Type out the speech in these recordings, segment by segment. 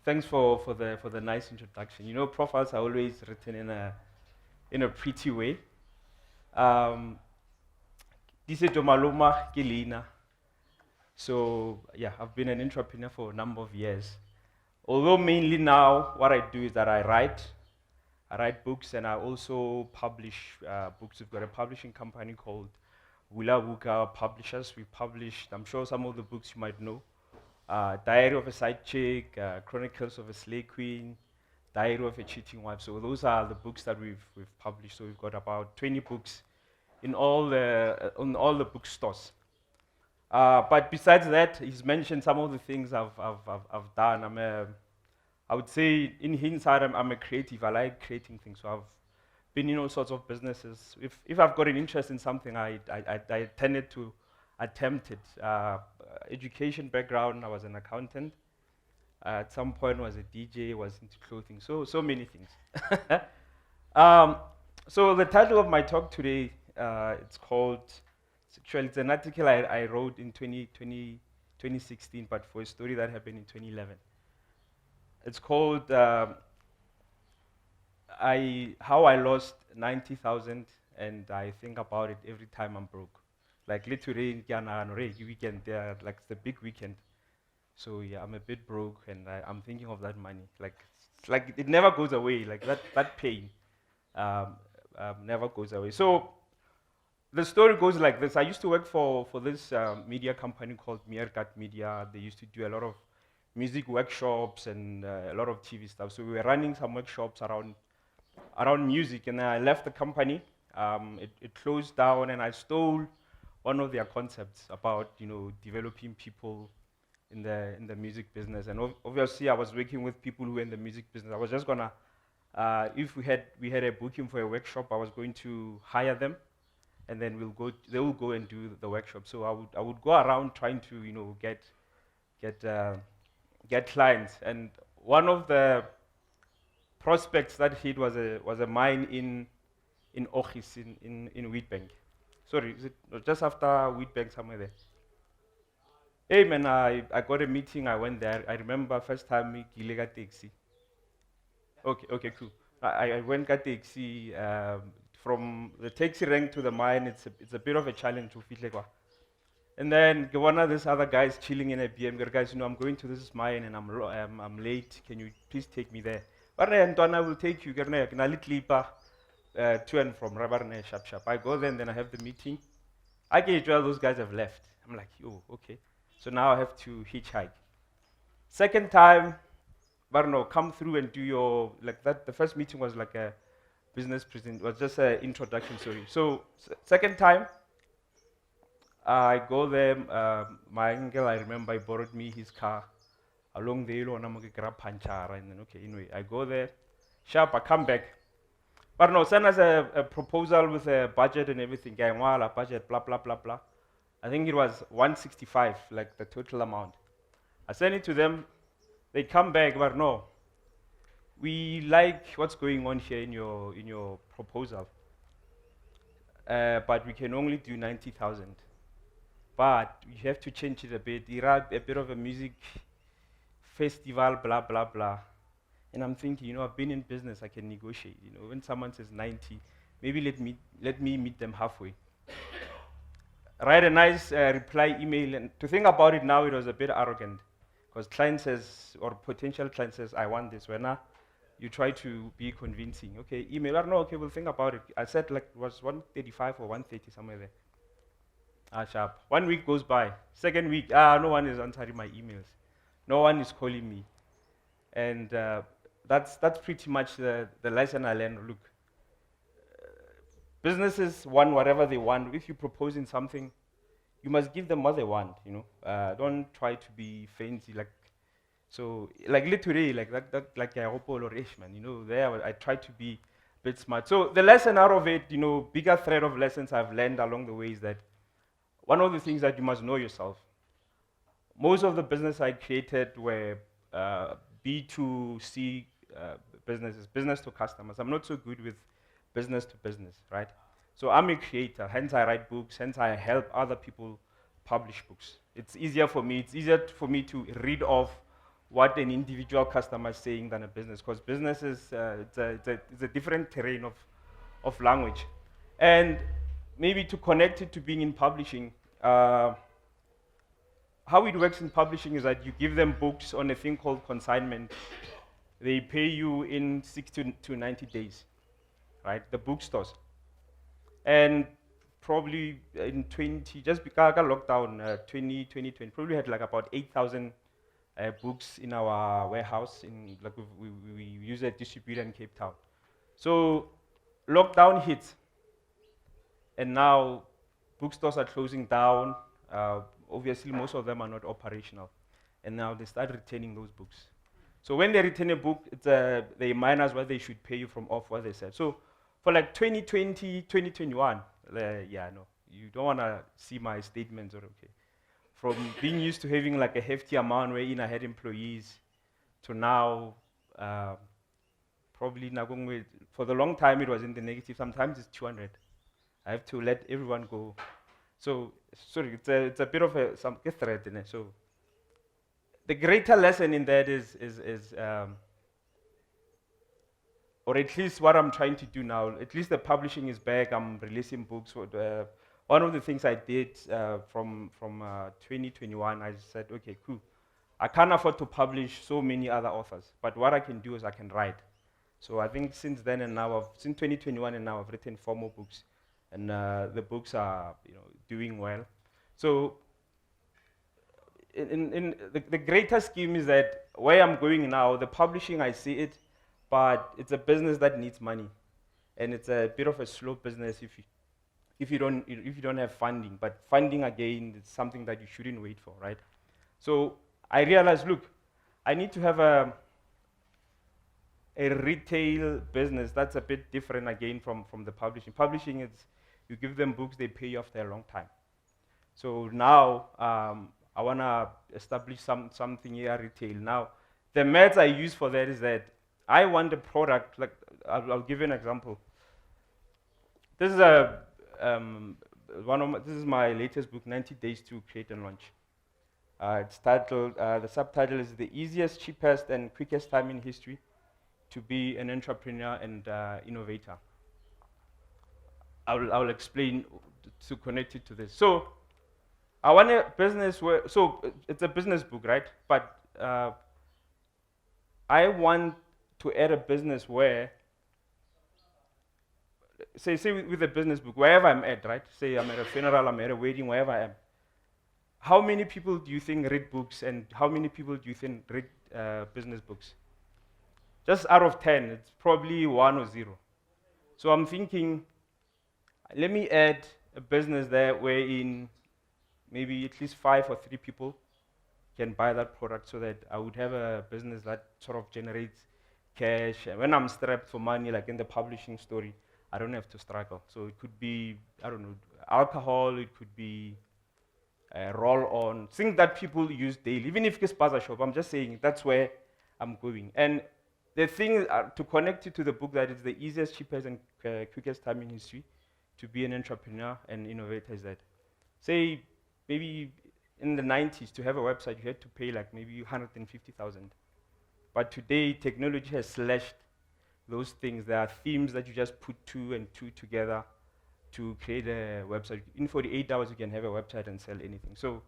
Thanks for the nice introduction. You know, profiles are always written in a pretty way. Um, Tiisetso Maloma ke leina. So yeah, I've been an entrepreneur for a number of years. Although mainly now, what I do is that I write. I write books and I also publish books. We've got a publishing company called Wula Wuka Publishers. We published, I'm sure some of the books you might know. Diary of a Side Chick, Chronicles of a Slay Queen, Diary of a Cheating Wife. So those are the books that we've published. So we've got about 20 books in all the bookstores. But besides that, he's mentioned some of the things I've done. I would say in hindsight, I'm a creative. I like creating things. So I've been in all sorts of businesses. If I've got an interest in something, I tended to attempt it. Education background, I was an accountant. At some point, was a DJ, was into clothing. So many things. um, so the title of my talk today, it's called. It's an article I wrote in 2016, but for a story that happened in 2011. It's called How I Lost 90,000 and I think about it every time I'm broke. Like literally in Ghana, weekend, like it's the big weekend. So yeah, I'm a bit broke and I'm thinking of that money. Like it never goes away. Like that pain um, never goes away. So the story goes like this. I used to work for this media company called Meerkat Media. They used to do a lot of music workshops and a lot of TV stuff. So we were running some workshops around music, and then I left the company. It closed down, and I stole one of their concepts about developing people in the music business. And obviously, I was working with people who were in the music business. I was just gonna, if we had a booking for a workshop, I was going to hire them, and then they will go and do the workshop. So I would go around trying to get get clients. And one of the prospects that hit was a mine in Ochis in Wheatbank. Sorry, is it just after Wheatbank somewhere there? Hey man, I got a meeting. I went there. I remember first time me got taxi. Okay, cool. I went got taxi from the taxi rank to the mine. It's a bit of a challenge to feel like. And then one of these other guys chilling in a BM. Guys, I'm going to this mine and I'm late. Can you please take me there? But I will take you. To and from Rabarne Sharp. I go there and then I have the meeting. I get well, those guys have left. I'm like, oh, okay. So now I have to hitchhike. Second time, Barno, come through and do your, like that. The first meeting was like a business present, was just an introduction, sorry. So, second time, I go there, my uncle, I remember, he borrowed me his car along the yellow, and I'm going to grab panchara, and then, okay, anyway, I go there, sharp, I come back. But no, send us a proposal with a budget and everything, a budget, blah, blah, blah, blah. I think it was 165, like the total amount. I send it to them, they come back, but no, we like what's going on here in your proposal, but we can only do 90,000. But you have to change it a bit. A bit of a music festival, blah blah blah. And I'm thinking, I've been in business, I can negotiate. When someone says 90, maybe let me meet them halfway. Write a nice reply email, and to think about it now, it was a bit arrogant, because client says, or potential client says, I want this. When you try to be convincing, okay, email, or no, okay, we'll think about it. I said like it was 135 or 130 somewhere there. Sharp. 1 week goes by. Second week, no one is answering my emails. No one is calling me. And that's pretty much the lesson I learned. Look, businesses want whatever they want. If you're proposing something, you must give them what they want. Don't try to be fancy, like literally like that like a or Ishman. There I try to be a bit smart. So the lesson out of it, bigger thread of lessons I've learned along the way is that one of the things that you must know yourself. Most of the business I created were B2C businesses, business to customers. I'm not so good with business to business, right? So I'm a creator, hence I write books, hence I help other people publish books. It's easier for me to read off what an individual customer is saying than a business, because business is it's a different terrain of language. And maybe to connect it to being in publishing, how it works in publishing is that you give them books on a thing called consignment. They pay you in 60 to 90 days, right? The bookstores. And probably in 20, just because lockdown, 2020, probably had like about 8,000 books in our warehouse. Like we use a distributor in Cape Town. So lockdown hits, and now bookstores are closing down. Obviously, most of them are not operational, and now they start returning those books. So when they return a book, they minus what they should pay you from off what they said. So for like 2020, 2021, yeah, no, you don't want to see my statements, or okay. From being used to having like a hefty amount wherein I had employees, to now, probably for the long time it was in the negative. Sometimes it's 200. I have to let everyone go. So sorry, it's a bit of some threat in it. So the greater lesson in that is or at least what I'm trying to do now. At least the publishing is back. I'm releasing books. One of the things I did from 2021, I said, okay, cool. I can't afford to publish so many other authors, but what I can do is I can write. So I think since then and now, since 2021 and now, I've written 4 more books, and the books are doing well. So in the greater scheme is that where I'm going now, the publishing, I see it, but it's a business that needs money, and it's a bit of a slow business if you don't have funding. But funding, again, is something that you shouldn't wait for, right? So I realized, look, I need to have a retail business that's a bit different again from the publishing. Publishing is you give them books, they pay you after a long time. So now I want to establish something here retail. Now, the maths I use for that is that I want a product, like I'll give you an example. This is this is my latest book, 90 Days to Create and Launch. It's titled, the subtitle is The Easiest, Cheapest, and Quickest Time in History to be an Entrepreneur and Innovator. I'll explain to connect it to this. So I want a business where, so it's a business book, right? But I want to add a business where, say with a business book, wherever I'm at, right? Say I'm at a funeral, I'm at a wedding, wherever I am. How many people do you think read books, and how many people do you think read business books? Just out of 10, it's probably 1 or 0. So I'm thinking, let me add a business there wherein maybe at least 5 or 3 people can buy that product, so that I would have a business that sort of generates cash. And when I'm strapped for money, like in the publishing story, I don't have to struggle. So it could be, I don't know, alcohol, it could be roll-on, things that people use daily. Even if it's spaza shop, I'm just saying that's where I'm going. And the thing to connect it to the book, that is the easiest, cheapest, and quickest time in history to be an entrepreneur and innovator, is that, say, maybe in the 90s, to have a website, you had to pay like maybe 150,000. But today, technology has slashed those things. There are themes that you just put 2 and 2 together to create a website. In 48 hours, you can have a website and sell anything. So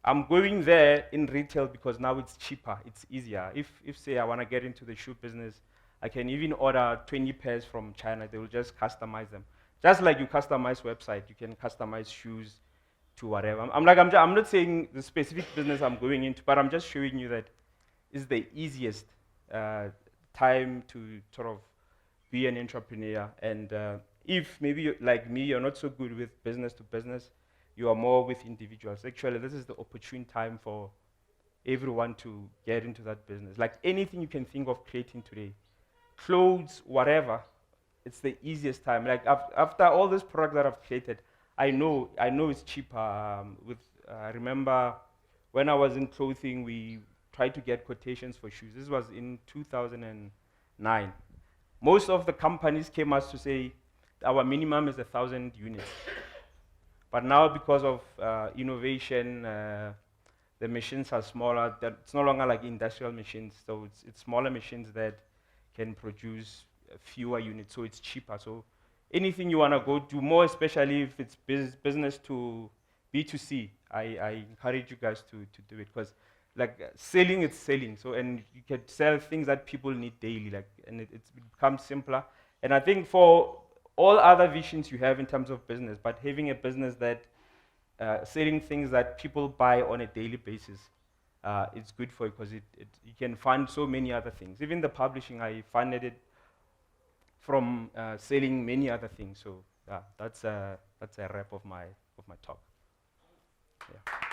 I'm going there in retail because now it's cheaper, it's easier. If say I want to get into the shoe business, I can even order 20 pairs from China. They will just customize them. Just like you customize website, you can customize shoes to whatever. I'm not saying the specific business I'm going into, but I'm just showing you that it's the easiest time to sort of be an entrepreneur. And if maybe like me, you're not so good with business to business, you are more with individuals. Actually, this is the opportune time for everyone to get into that business. Like anything you can think of creating today, clothes, whatever, it's the easiest time. Like after all this product that I've created, I know it's cheaper. I remember when I was in clothing, we tried to get quotations for shoes. This was in 2009. Most of the companies came us to say, our minimum is 1,000 units. But now, because of innovation, the the machines are smaller. It's no longer like industrial machines, so it's smaller machines that can produce fewer units, so it's cheaper. So anything you want to go do, more especially if it's business to B2C, I encourage you guys to do it, because like selling, it's selling. So, and you can sell things that people need daily, like, and it becomes simpler. And I think for all other visions you have in terms of business, but having a business that selling things that people buy on a daily basis, it's good for it, because you can find so many other things. Even the publishing, I funded it from selling many other things. So that's a wrap of my talk. Yeah.